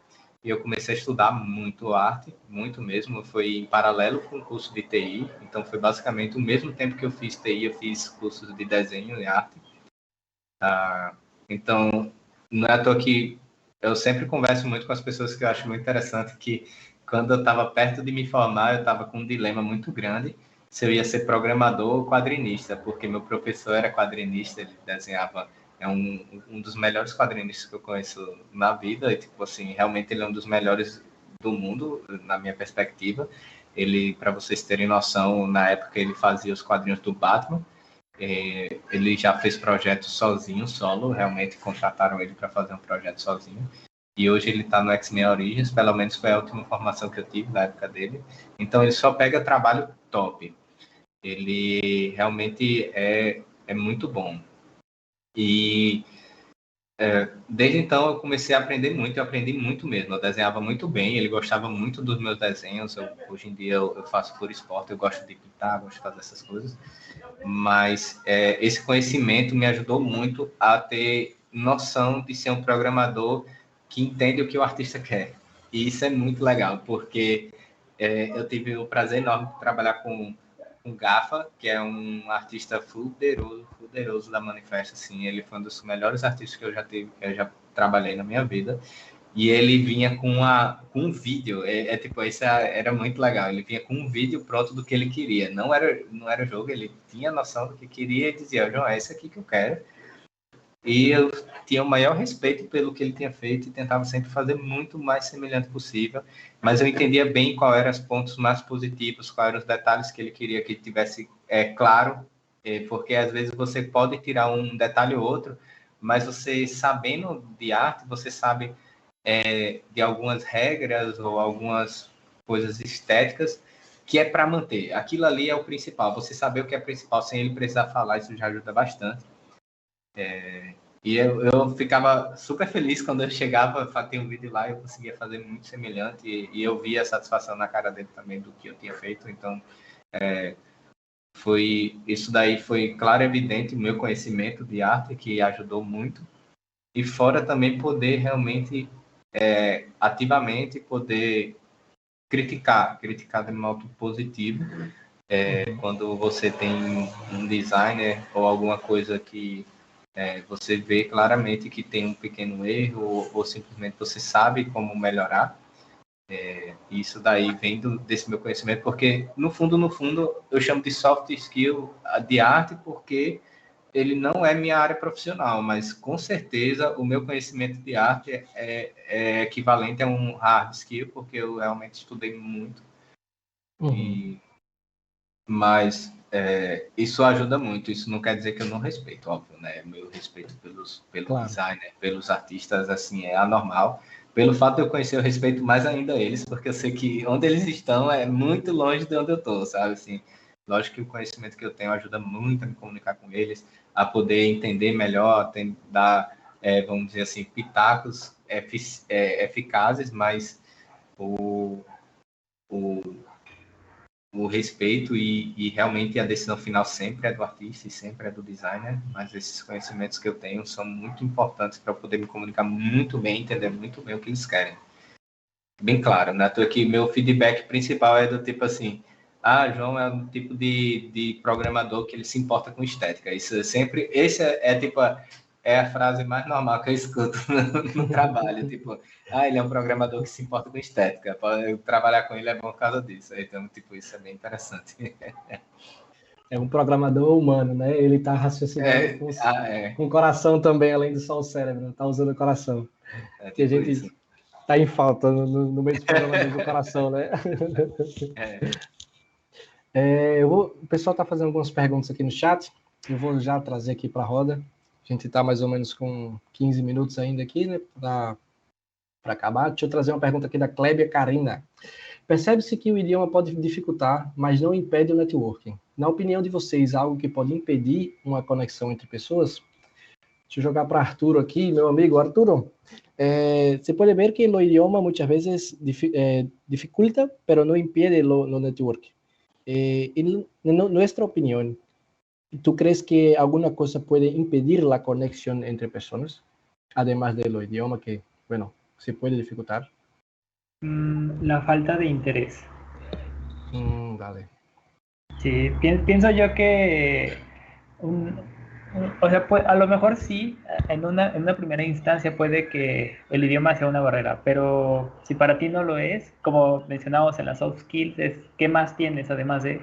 e eu comecei a estudar muito arte, muito mesmo, foi em paralelo com o curso de TI, então foi basicamente o mesmo tempo que eu fiz TI, eu fiz cursos de desenho e arte. Então, não é à toa que eu sempre converso muito com as pessoas que eu acho muito interessante, que quando eu estava perto de me formar, eu estava com um dilema muito grande se eu ia ser programador ou quadrinista, porque meu professor era quadrinista, ele desenhava, um dos melhores quadrinistas que eu conheço na vida, e tipo assim, realmente ele é um dos melhores do mundo, na minha perspectiva. Ele, para vocês terem noção, na época ele fazia os quadrinhos do Batman. Ele já fez projetos sozinho, solo, realmente contrataram ele para fazer um projeto sozinho. E hoje ele está no X-Men Origins, pelo menos foi a última formação que eu tive na época dele. Então ele só pega trabalho top. Ele realmente é muito bom. E desde então eu comecei a aprender muito, eu aprendi muito mesmo. Eu desenhava muito bem, ele gostava muito dos meus desenhos. Hoje em dia eu faço por esporte, eu gosto de pintar, gosto de fazer essas coisas. Mas esse conhecimento me ajudou muito a ter noção de ser um programador que entende o que o artista quer. E isso é muito legal, porque eu tive o prazer enorme de trabalhar com o Gafa, que é um artista fuderoso da Manifesto. Assim, ele foi um dos melhores artistas que eu já trabalhei na minha vida. E ele vinha com um vídeo, tipo, isso era muito legal. Ele vinha com um vídeo pronto do que ele queria. Não era jogo, ele tinha noção do que queria e dizia, João, é esse aqui que eu quero. E eu tinha o maior respeito pelo que ele tinha feito e tentava sempre fazer muito mais semelhante possível. Mas eu entendia bem quais eram os pontos mais positivos, quais eram os detalhes que ele queria que tivesse claro, porque às vezes você pode tirar um detalhe ou outro, mas você sabendo de arte, você sabe de algumas regras ou algumas coisas estéticas que é para manter. Aquilo ali é o principal. Você saber o que é principal sem ele precisar falar, isso já ajuda bastante. E eu ficava super feliz quando eu chegava, ter um vídeo lá, eu conseguia fazer muito semelhante e eu via a satisfação na cara dele também do que eu tinha feito. Então, isso daí foi claro e evidente o meu conhecimento de arte, que ajudou muito. E fora também poder realmente ativamente poder criticar de modo positivo, quando você tem um designer ou alguma coisa que você vê claramente que tem um pequeno erro ou simplesmente você sabe como melhorar. Isso daí vem desse meu conhecimento, porque no fundo eu chamo de soft skill de arte, porque ele não é minha área profissional, mas com certeza o meu conhecimento de arte é equivalente a um hard skill, porque eu realmente estudei muito. Mas isso ajuda muito. Isso não quer dizer que eu não respeito, óbvio, né? Meu respeito pelo Claro. designer, pelos artistas, assim, é anormal. Pelo fato de eu conhecer, eu respeito mais ainda eles, porque eu sei que onde eles estão é muito longe de onde eu estou, sabe? Assim, lógico que o conhecimento que eu tenho ajuda muito a me comunicar com eles, a poder entender melhor, dar, vamos dizer assim, pitacos eficazes, mas o respeito e realmente a decisão final sempre é do artista e sempre é do designer, mas esses conhecimentos que eu tenho são muito importantes para eu poder me comunicar muito bem, entender muito bem o que eles querem. Bem claro, né? Aqui, meu feedback principal é do tipo assim, João é um tipo de programador que ele se importa com estética. Isso é sempre, tipo a frase mais normal que eu escuto no trabalho, tipo, ele é um programador que se importa com estética. Trabalhar com ele é bom por causa disso. Então, tipo, isso é bem interessante. É um programador humano, né? Ele está raciocinando com o coração também, além de só o cérebro, está usando o coração. Tipo que a gente isso. Tá em falta no meio dos programadores do coração, né? O pessoal está fazendo algumas perguntas aqui no chat. Eu vou já trazer aqui para a roda. A gente está mais ou menos com 15 minutos ainda aqui, né? Para acabar. Deixa eu trazer uma pergunta aqui da Clébia Carina. Percebe-se que o idioma pode dificultar, mas não impede o networking. Na opinião de vocês, algo que pode impedir uma conexão entre pessoas? Deixa eu jogar para Arturo aqui, meu amigo. Arturo, se puede ver que el idioma muchas veces dificulta, pero no impide el network. En nuestra opinión, ¿tú crees que alguna cosa puede impedir la conexión entre personas? Además del idioma que, bueno, se puede dificultar. La falta de interés. Vale. Sí, pienso yo que o sea, a lo mejor sí, en una primera instancia puede que el idioma sea una barrera, pero si para ti no lo es, como mencionábamos en las soft skills, es ¿qué más tienes además de?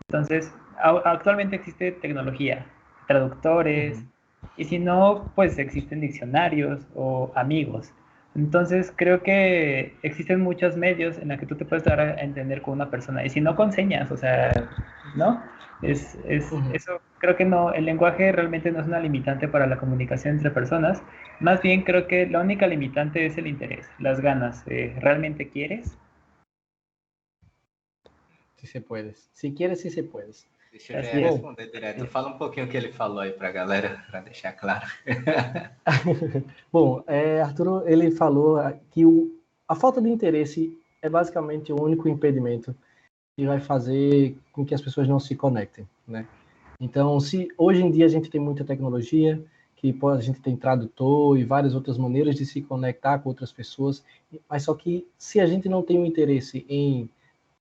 Entonces, actualmente existe tecnología, traductores, y si no, pues existen diccionarios o amigos. Entonces, creo que existen muchos medios en los que tú te puedes dar a entender con una persona, y si no con señas, o sea, ¿no? Eso creo que no, el lenguaje realmente no es una limitante para la comunicación entre personas, más bien creo que la única limitante es el interés, las ganas. ¿Realmente quieres? Si se puede. Si quieres, si se puede. Deixa eu já responder direto. Fala um pouquinho o que ele falou aí para a galera, para deixar claro. Bom, Arturo, ele falou que a falta de interesse é basicamente o único impedimento que vai fazer com que as pessoas não se conectem, né? Então, se hoje em dia a gente tem muita tecnologia, a gente tem tradutor e várias outras maneiras de se conectar com outras pessoas, mas só que se a gente não tem o interesse em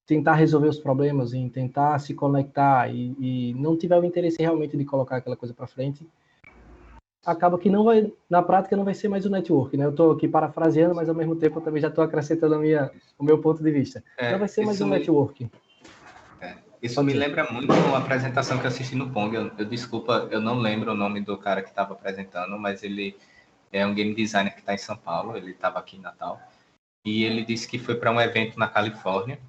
tentar resolver os problemas, em tentar se conectar e não tiver o interesse realmente de colocar aquela coisa para frente, acaba que não vai, na prática, não vai ser mais o network, né? Eu estou aqui parafraseando, mas ao mesmo tempo eu também já estou acrescentando o meu ponto de vista. Não vai ser mais um network. Isso me lembra muito uma apresentação que eu assisti no Pong. Desculpa, eu não lembro o nome do cara que estava apresentando, mas ele é um game designer que está em São Paulo, ele estava aqui em Natal, e ele disse que foi para um evento na Califórnia,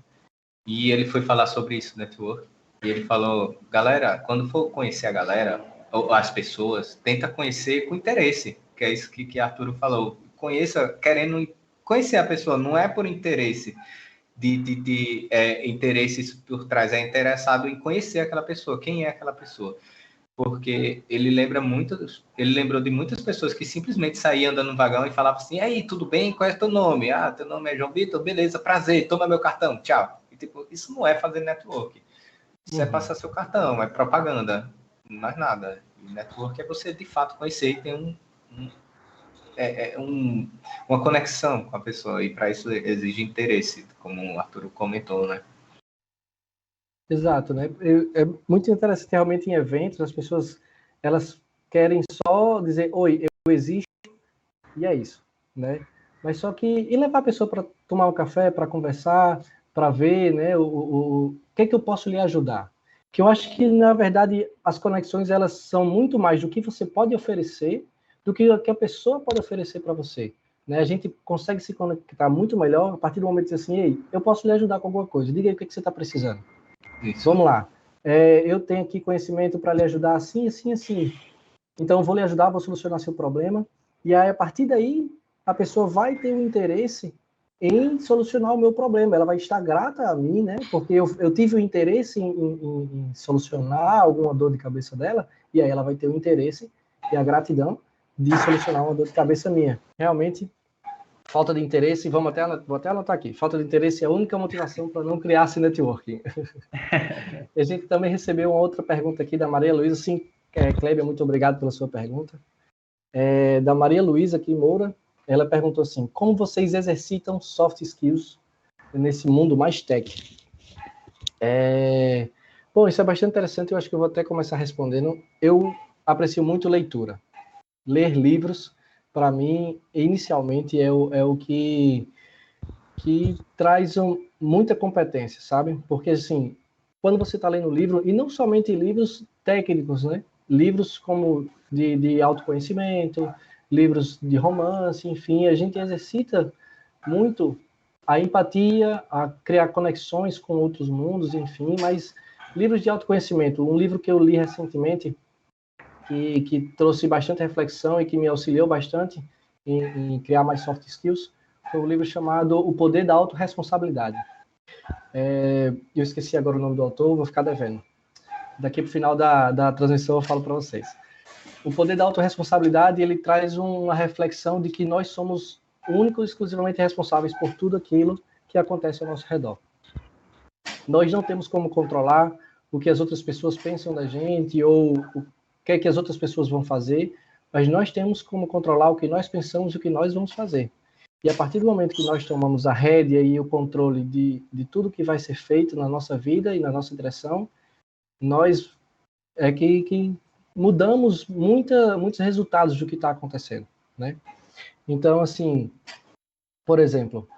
e ele foi falar sobre isso, network, e ele falou, galera, quando for conhecer a galera, ou as pessoas, tenta conhecer com interesse, que é isso que Arturo falou, conheça querendo conhecer a pessoa, não é por interesse, de interesses por trás, é interessado em conhecer aquela pessoa, quem é aquela pessoa, porque ele lembrou de muitas pessoas que simplesmente saíam andando no vagão e falavam assim, aí, tudo bem, qual é teu nome? Teu nome é João Vitor, beleza, prazer, toma meu cartão, tchau. E, tipo, isso não é fazer network, isso é passar seu cartão, é propaganda, não mais nada. E network é você, de fato, conhecer e ter uma conexão com a pessoa, e para isso exige interesse, como o Arturo comentou, né? Exato, né? É muito interessante realmente em eventos, as pessoas, elas querem só dizer, oi, eu existo, e é isso, né? Mas só que, e levar a pessoa para tomar um café, para conversar, para ver, né, o que é que eu posso lhe ajudar? que eu acho que, na verdade, as conexões, elas são muito mais do que você pode oferecer do que a pessoa pode oferecer para você. Né? A gente consegue se conectar muito melhor a partir do momento de dizer assim, ei, eu posso lhe ajudar com alguma coisa, diga aí o que você está precisando. Isso. Vamos lá. Eu tenho aqui conhecimento para lhe ajudar assim, assim, assim. Então, eu vou lhe ajudar, vou solucionar seu problema. E aí, a partir daí, a pessoa vai ter um interesse em solucionar o meu problema. Ela vai estar grata a mim, né? Porque eu tive o interesse em solucionar alguma dor de cabeça dela, e aí ela vai ter o interesse e a gratidão de solucionar uma dor de cabeça minha. Realmente, falta de interesse, vou até anotar aqui, falta de interesse é a única motivação para não criar esse networking. A gente também recebeu uma outra pergunta aqui da Maria Luísa. Sim, Kleber, muito obrigado pela sua pergunta. Da Maria Luísa aqui, Moura, ela perguntou assim, como vocês exercitam soft skills nesse mundo mais tech? Bom, isso é bastante interessante, eu acho que eu vou até começar respondendo. Eu aprecio muito leitura. Ler livros, para mim, inicialmente, é o que traz muita competência, sabe? Porque, assim, quando você está lendo livro, e não somente livros técnicos, né? Livros como de autoconhecimento, livros de romance, enfim, a gente exercita muito a empatia, a criar conexões com outros mundos, enfim, mas livros de autoconhecimento, um livro que eu li recentemente, que trouxe bastante reflexão e que me auxiliou bastante em criar mais soft skills, foi um livro chamado O Poder da Autorresponsabilidade. Eu esqueci agora o nome do autor, vou ficar devendo. Daqui para o final da transmissão eu falo para vocês. O Poder da Autorresponsabilidade, ele traz uma reflexão de que nós somos únicos e exclusivamente responsáveis por tudo aquilo que acontece ao nosso redor. Nós não temos como controlar o que as outras pessoas pensam da gente ou o que é que as outras pessoas vão fazer, mas nós temos como controlar o que nós pensamos e o que nós vamos fazer. E a partir do momento que nós tomamos a rédea e o controle de tudo que vai ser feito na nossa vida e na nossa direção, nós que mudamos muitos resultados do que está acontecendo, né? Então, assim, por exemplo,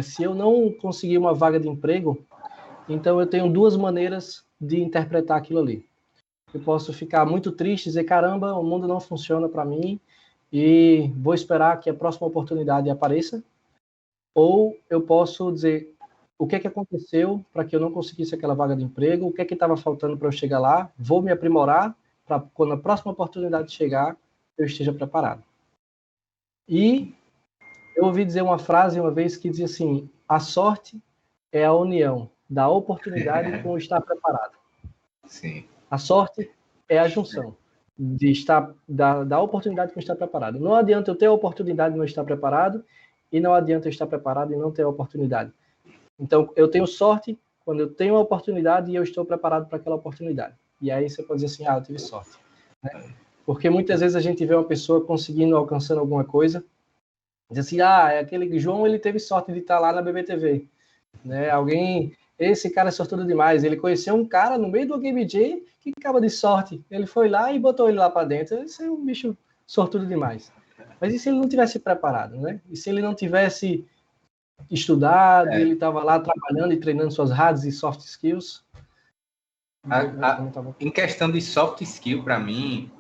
se eu não conseguir uma vaga de emprego, então eu tenho duas maneiras de interpretar aquilo ali. Eu posso ficar muito triste, dizer, caramba, o mundo não funciona para mim e vou esperar que a próxima oportunidade apareça. Ou eu posso dizer, o que é que aconteceu para que eu não conseguisse aquela vaga de emprego, o que é que estava faltando para eu chegar lá, vou me aprimorar para quando a próxima oportunidade chegar, eu esteja preparado. E eu ouvi dizer uma frase uma vez que dizia assim, a sorte é a união da oportunidade com o estar preparado. Sim. A sorte é a junção de estar da oportunidade com estar preparado. Não adianta eu ter a oportunidade e não estar preparado, e não adianta eu estar preparado e não ter a oportunidade. Então, eu tenho sorte quando eu tenho a oportunidade e eu estou preparado para aquela oportunidade. E aí você pode dizer assim, eu tive sorte. Né? Porque muitas vezes a gente vê uma pessoa conseguindo, alcançando alguma coisa, diz assim, aquele João, ele teve sorte de estar lá na BBTV. Né? Esse cara é sortudo demais, ele conheceu um cara no meio do Game Jam que acaba de sorte, ele foi lá e botou ele lá para dentro, esse é um bicho sortudo demais. Mas e se ele não tivesse preparado, né? E se ele não tivesse estudado, ele estava lá trabalhando e treinando suas hard e soft skills? Em questão de soft skill, para mim,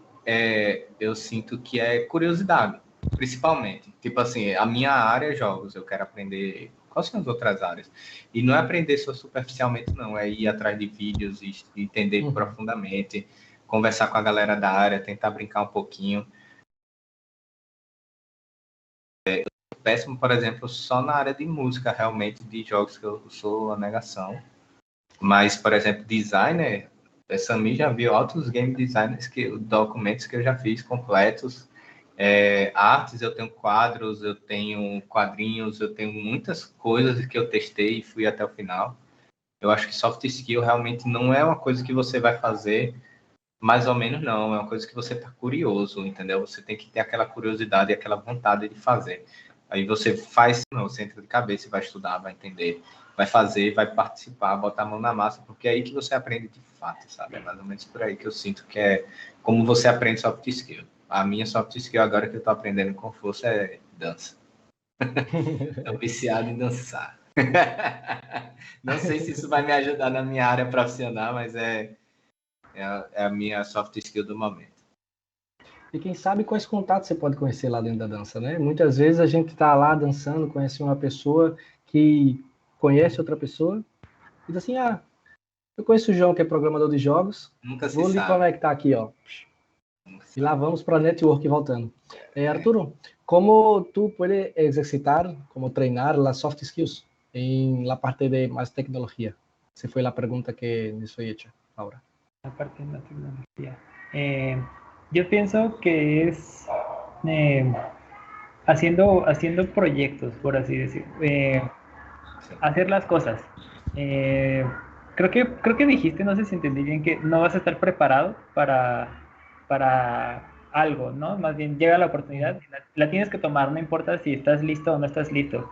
eu sinto que é curiosidade, principalmente. Tipo assim, a minha área é jogos, eu quero aprender quais são as outras áreas. E não é aprender só superficialmente, não, é ir atrás de vídeos e entender profundamente, conversar com a galera da área, tentar brincar um pouquinho. Péssimo, por exemplo, só na área de música, realmente, de jogos que eu sou a negação. Mas, por exemplo, designer, a Sami já viu altos game designers, documentos que eu já fiz completos. Artes, eu tenho quadros, eu tenho quadrinhos, eu tenho muitas coisas que eu testei e fui até o final. Eu acho que soft skill realmente não é uma coisa que você vai fazer mais ou menos, não. É uma coisa que você está curioso, entendeu? Você tem que ter aquela curiosidade e aquela vontade de fazer. Aí você faz, não, você entra de cabeça e vai estudar, vai entender, vai fazer, vai participar, botar a mão na massa, porque é aí que você aprende de fato, sabe? É mais ou menos por aí que eu sinto que é como você aprende soft skill. A minha soft skill agora que eu tô aprendendo com força é dança. Tô viciado em dançar. Não sei se isso vai me ajudar na minha área profissional, mas é é a minha soft skill do momento. E quem sabe quais contatos você pode conhecer lá dentro da dança, né? Muitas vezes a gente está lá dançando, conhece uma pessoa que conhece outra pessoa, e diz assim, eu conheço o João, que é programador de jogos, Nunca se vou lhe sabe. conectar aqui, ó. Nunca se E lá sabe. vamos para network voltando. Arturo, ¿cómo tú puedes exercitar, como treinar las soft skills en la parte de más tecnología? Esa fue la pregunta que les fue hecha ahora. Aparte de la tecnología. Yo pienso que es haciendo proyectos, por así decir. Hacer las cosas. Creo que dijiste, no sé si entendí bien, que no vas a estar preparado para algo, ¿no? Más bien llega la oportunidad, la tienes que tomar, no importa si estás listo o no estás listo.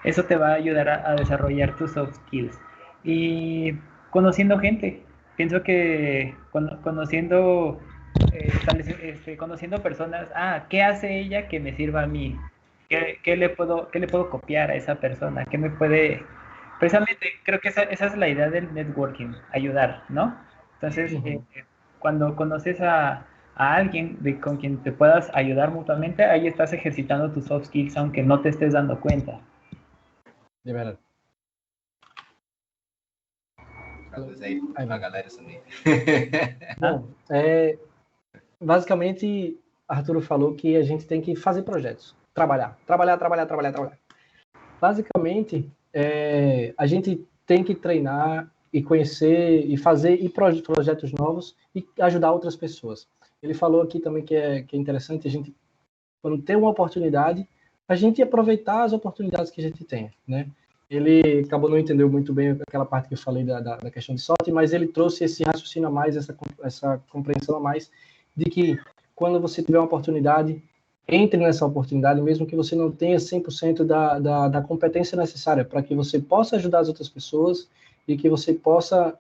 Eso te va a ayudar a desarrollar tus soft skills. Y conociendo gente, pienso que conociendo personas, ¿qué hace ella que me sirva a mí? ¿Qué le puedo copiar a esa persona? ¿Qué me puede...? Precisamente, creo que esa es la idea del networking, ayudar, ¿no? Entonces, cuando conoces a alguien con quien te puedas ayudar mutuamente, ahí estás ejercitando tus soft skills, aunque no te estés dando cuenta. De verdade. Traduz aí pra galera também. Bom, basicamente, Arturo falou que a gente tem que fazer projetos. Trabalhar. Basicamente, a gente tem que treinar e conhecer e fazer projetos novos e ajudar outras pessoas. Ele falou aqui também que é interessante a gente, quando tem uma oportunidade, a gente aproveitar as oportunidades que a gente tem, né? Ele acabou não entendendo muito bem aquela parte que eu falei da questão de sorte, mas ele trouxe esse raciocínio a mais, essa compreensão a mais, de que quando você tiver uma oportunidade, entre nessa oportunidade, mesmo que você não tenha 100% da competência necessária para que você possa ajudar as outras pessoas e que você possa,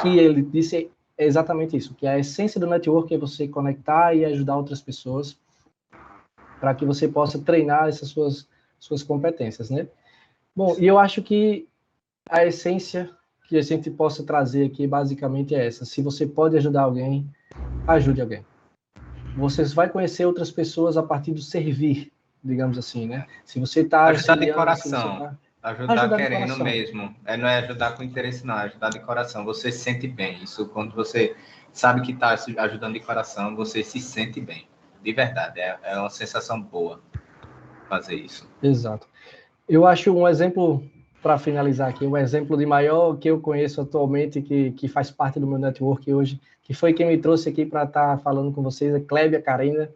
que ele disse exatamente isso, que a essência do network é você conectar e ajudar outras pessoas para que você possa treinar essas suas competências, né? Bom, e eu acho que a essência que a gente possa trazer aqui basicamente é essa. Se você pode ajudar alguém, ajude alguém. Você vai conhecer outras pessoas a partir do servir, digamos assim, né? Se você está ajudar de coração, ajudar querendo coração mesmo. Não é ajudar com interesse, não, é ajudar de coração. Você se sente bem. Isso, quando você sabe que está ajudando de coração, você se sente bem. De verdade, é uma sensação boa fazer isso. Exato. Eu acho um exemplo, para finalizar aqui, um exemplo de maior que eu conheço atualmente, que faz parte do meu network hoje, que foi quem me trouxe aqui para estar falando com vocês, é Clébia Carina.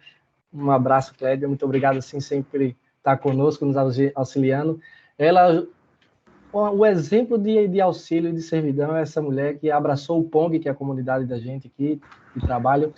Um abraço, Clébia, muito obrigado, assim, sempre estar conosco, nos auxiliando. Ela, o exemplo de auxílio e de servidão é essa mulher que abraçou o Pong, que é a comunidade da gente aqui, de trabalho,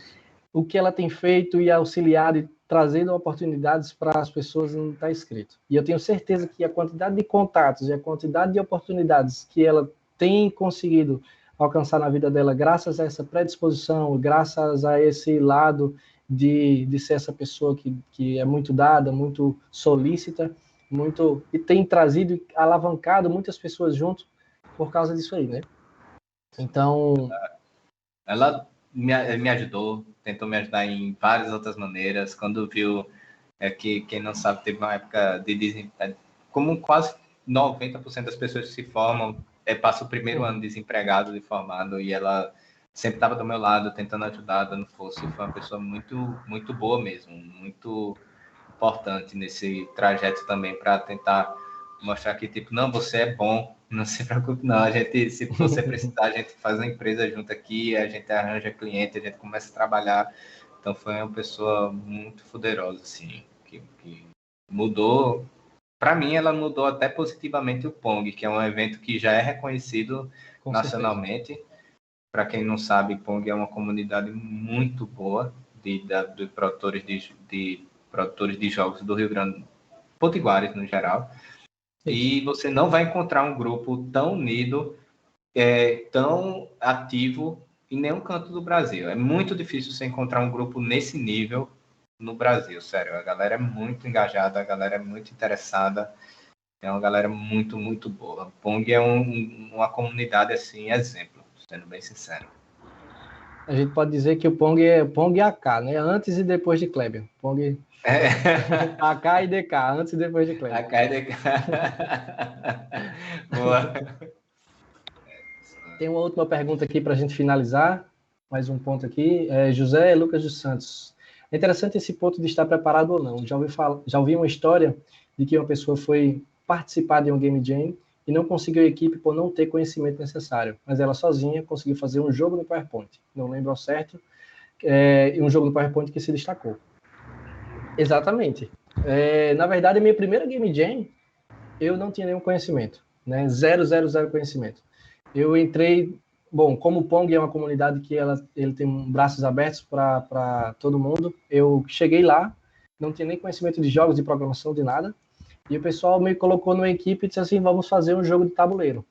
o que ela tem feito e auxiliado e trazendo oportunidades para as pessoas não está escrito. E eu tenho certeza que a quantidade de contatos e a quantidade de oportunidades que ela tem conseguido alcançar na vida dela, graças a essa predisposição, graças a esse lado de ser essa pessoa que é muito dada, muito solícita, e tem trazido e alavancado muitas pessoas junto por causa disso aí, né? Então... Ela me ajudou, tentou me ajudar em várias outras maneiras. Quando viu que, quem não sabe, teve uma época de desemprego, como quase 90% das pessoas que se formam, passa o primeiro ano desempregado, de formado, e ela sempre estava do meu lado, tentando ajudar, dando força, e foi uma pessoa muito, muito boa mesmo, muito importante nesse trajeto também, para tentar mostrar que, tipo, não, você é bom, não se preocupe, não. A gente, se você precisar, a gente faz uma empresa junto aqui, a gente arranja cliente, a gente começa a trabalhar. Então, foi uma pessoa muito poderosa, assim, que mudou. Para mim, ela mudou até positivamente o Pong, que é um evento que já é reconhecido nacionalmente. Para quem não sabe, Pong é uma comunidade muito boa de produtores de jogos do Rio Grande, potiguares no geral. E você não vai encontrar um grupo tão unido, tão ativo em nenhum canto do Brasil. É muito difícil você encontrar um grupo nesse nível no Brasil, sério. A galera é muito engajada, a galera é muito interessada. É uma galera muito, muito boa. Pong é uma comunidade, assim, exemplo, sendo bem sincero. A gente pode dizer que o Pong é Pong e AK, né? Antes e depois de Kleber. Pong AK e DK, antes e depois de Kleber. AK e DK. Boa. Tem uma última pergunta aqui para a gente finalizar. Mais um ponto aqui. José Lucas dos Santos. É interessante esse ponto de estar preparado ou não. Já ouvi uma história de que uma pessoa foi participar de um Game Jam e não conseguiu equipe por não ter conhecimento necessário, mas ela sozinha conseguiu fazer um jogo no PowerPoint. Não lembro ao certo. Um jogo no PowerPoint que se destacou. Exatamente. Na verdade, a minha primeira Game Jam, eu não tinha nenhum conhecimento, né? Zero conhecimento. Eu entrei, bom, como o Pong é uma comunidade que ele tem braços abertos para todo mundo, eu cheguei lá, não tinha nem conhecimento de jogos, de programação, de nada, e o pessoal me colocou numa equipe e disse assim, vamos fazer um jogo de tabuleiro.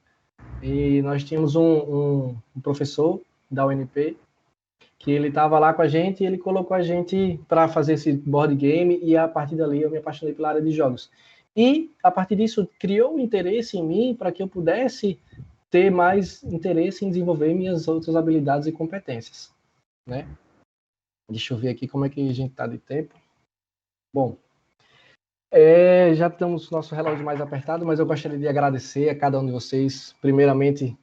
E nós tínhamos um professor da UNP, que ele estava lá com a gente e ele colocou a gente para fazer esse board game, e a partir dali eu me apaixonei pela área de jogos. E, a partir disso, criou um interesse em mim para que eu pudesse ter mais interesse em desenvolver minhas outras habilidades e competências, né? Deixa eu ver aqui como é que a gente está de tempo. Bom, já estamos com o nosso relógio mais apertado, mas eu gostaria de agradecer a cada um de vocês, primeiramente,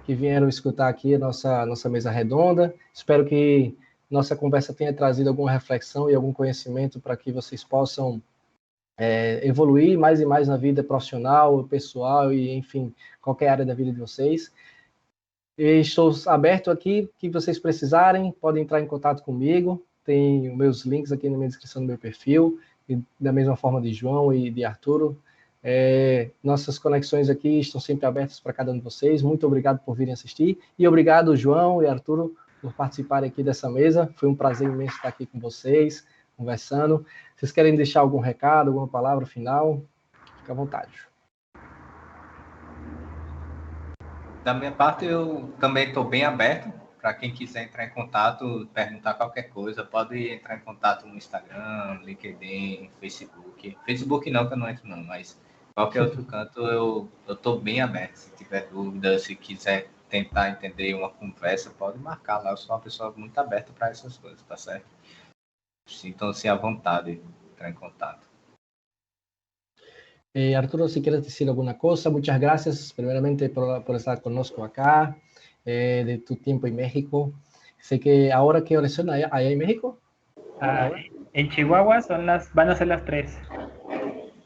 que vieram escutar aqui a nossa mesa redonda. Espero que nossa conversa tenha trazido alguma reflexão e algum conhecimento para que vocês possam evoluir mais e mais na vida profissional, pessoal e, enfim, qualquer área da vida de vocês. E estou aberto aqui, que vocês precisarem, podem entrar em contato comigo, tem os meus links aqui na minha descrição do meu perfil, e da mesma forma de João e de Arturo. Nossas conexões aqui estão sempre abertas para cada um de vocês. Muito obrigado por virem assistir, e obrigado, João e Arturo, por participarem aqui dessa mesa. Foi um prazer imenso estar aqui com vocês, conversando. Vocês querem deixar algum recado, alguma palavra final? Fique à vontade. Da minha parte, eu também estou bem aberto para quem quiser entrar em contato, perguntar qualquer coisa. Pode entrar em contato no Instagram, LinkedIn, Facebook. Facebook não, que eu não entro não, mas qualquer outro canto eu estou bem aberto. Se tiver dúvida, se quiser tentar entender uma conversa, pode marcar lá. Eu sou uma pessoa muito aberta para essas coisas, tá certo? Sintam-se à vontade de entrar em contato. Arturo, si quieres decir alguna cosa, muchas gracias primeramente por estar con nosotros acá, de tu tiempo en México. Sé que ahora, ¿qué horas son allá en México? En Chihuahua van a ser las 3.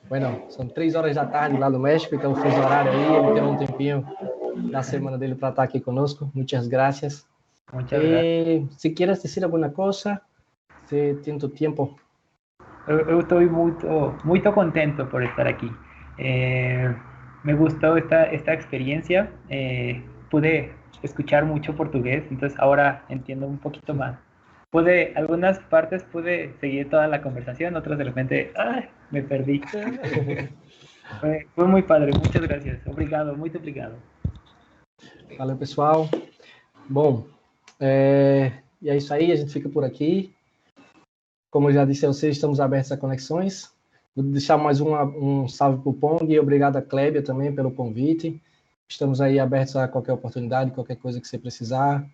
Bueno, são 3 horas da tarde lá no México, então fez o horário aí, ele tem um tempinho da semana dele para estar aqui conosco. Muchas gracias. Muchas gracias. Si quieres decir alguna cosa, se tem tu tempo. Eu estou muito contento por estar aqui. Me gustó esta experiencia. Pude escuchar mucho portugués, entonces ahora entiendo un poquito más. Algunas partes pude seguir toda la conversación, otras de repente, me perdí. Fue muy padre, muchas gracias. Obrigado, muito obrigado. Valeu, pessoal. Bom, e é isso aí, a gente fica por aqui. Como eu já disse a vocês, estamos abertos a conexões. Vou deixar mais um salve para o Pong e obrigado a Clébia também pelo convite. Estamos aí abertos a qualquer oportunidade, qualquer coisa que você precisar.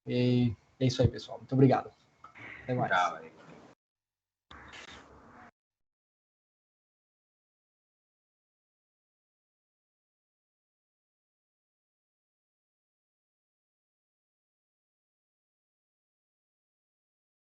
E é isso aí, pessoal. Muito obrigado. Até mais.